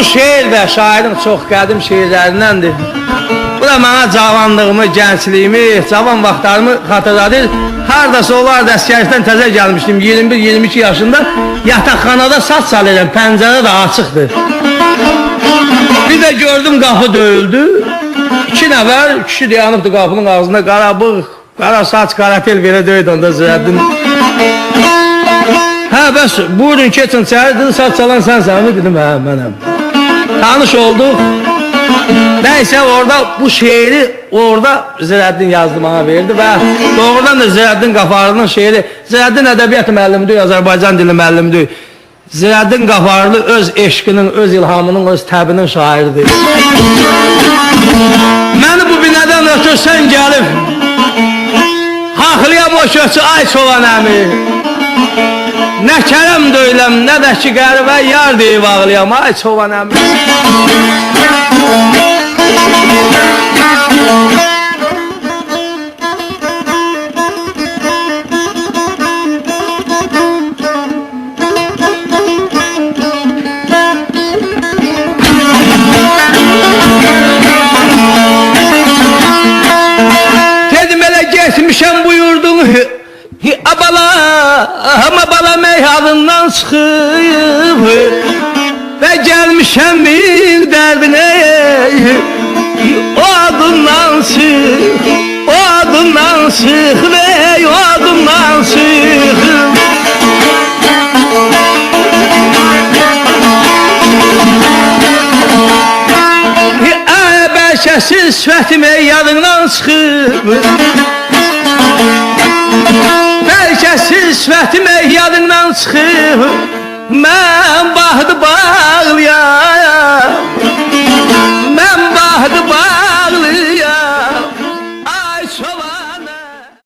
Bu şeir və şairin çox qədim şeirlərindəndir. Bu da mənə cavanlığımı, gəncliyimi, cavan vaxtlarımı xatırladır. Hardasa olardı əsgərlikdən təzə gəlmişdim, 21-22 yaşında. Yataqxanada saç salırım, pəncərə də açıqdır. Bir də gördüm qapı döyüldü. 2 nəfər kişi dayanıbdı qapının ağzında, qara bığ, qara saç, qara tel belə döydü onda Ziyəddin. Hə bəs buyurun keçin çayır, saç salan sənsən mi? Dedim hə mənəm. Tanış olduq. Neyse orada bu şiiri orada Ziyəddin yazdı bana verdi və doğrudan da Ziyəddin Qafarlı'nın şiiri. Ziyəddin ədəbiyyat müəllimidir, Azərbaycan dili müəllimidir. Ziyəddin Qafarlı öz eşqinin, öz ilhamının, öz təbinin şairidir. Məni bu binədən ötürsən gəlib haqlıyam o köçü ay çolan əmi. Nə kərəm döyləm, nə də ki qəribə yar deyib ağlayam, ay çoban əmi. Dedim elə geçmişəm buyurdun, ama bala meyhanından çıxıb və gəlmişəm bir dərdinə, o adından çıx, o adından çıx, o adından çıx. Bəlkəsiz sifətim yadından çıxıb, Bəlkəsiz sifətim yadından çıxıb, mən baxdı bağlayan